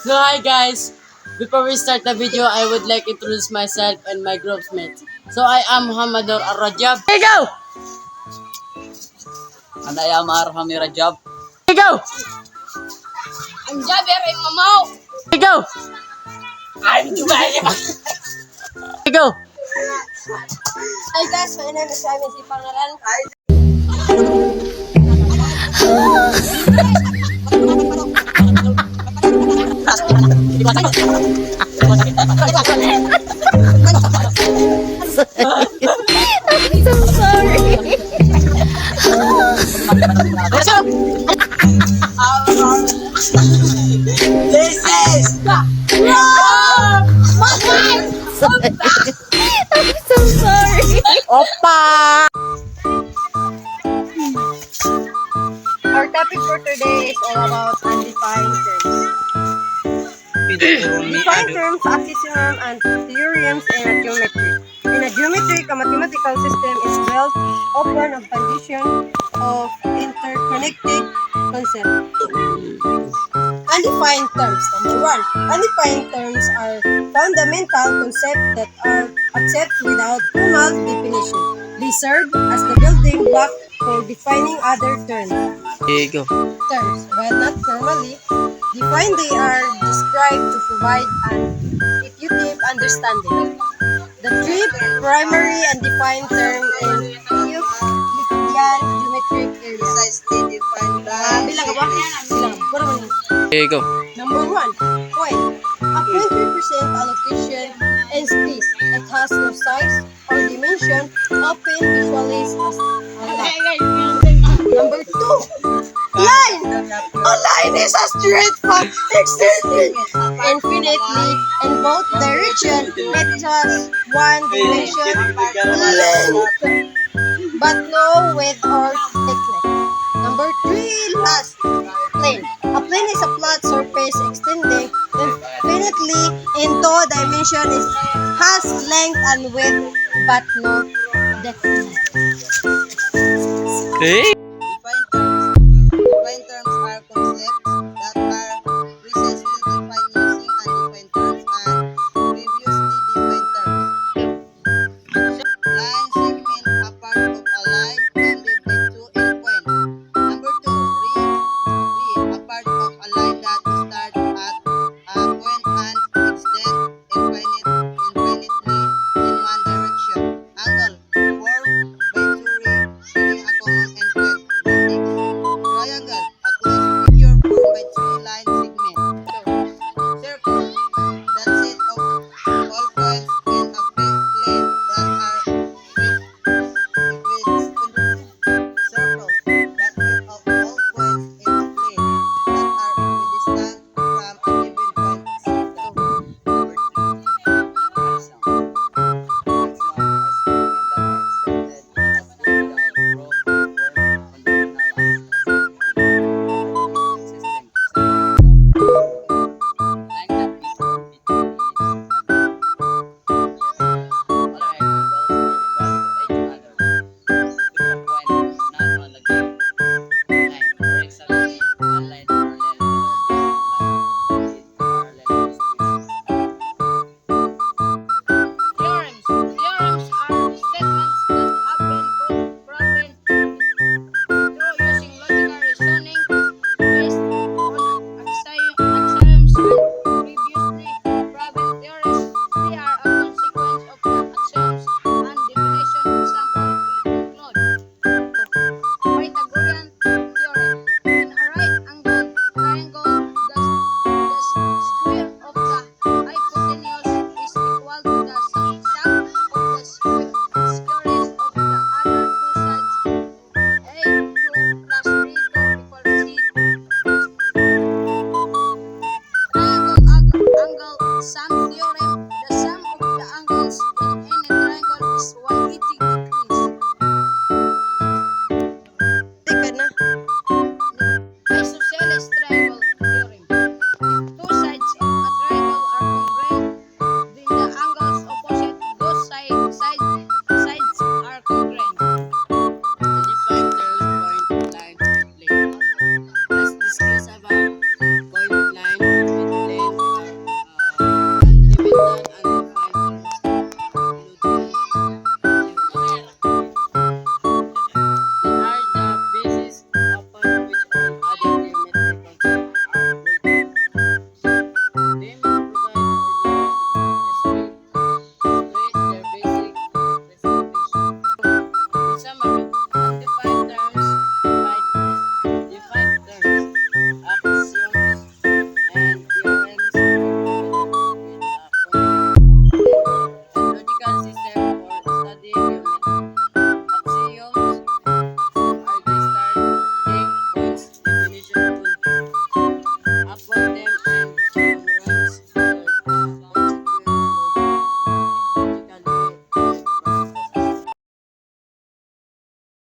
So hi guys, before we start the video, I would like to introduce myself and my groupmates. So I am Muhammadur Ar-Rajab. Here you go! And I am Arham Rajab. Here you go! I'm Jaber and Mamaw. Here you go! I'm Jubair. Here you go! Hi guys, my name is Simon C. Pangalan. I'm so sorry. This is I'm so sorry. Opa! Our topic for today is all about undefined terms. Defined terms, axioms, and theorems in a geometry. In a geometry, a mathematical system is built upon a condition of interconnected concepts. Undefined terms. Number one, undefined terms are fundamental concepts that are accepted without formal definition. They serve as the building block for defining other terms. Here you go. Terms, while not formally defined, they are described to provide an intuitive understanding. The three primary undefined terms in Euclidean geometric areas. Bilang apa? Bilang. Puro man. Here you go. Number one, point. A point represents a location in space. It has no size or dimension, often visualized as a line. Number two, line. A line is a straight path extending infinitely in both directions. It has one dimension, length, but no width or thickness. Number three, last, plane. A plane is a flat surface extending infinitely in two dimensions. It has length and width, but no depth. Hey.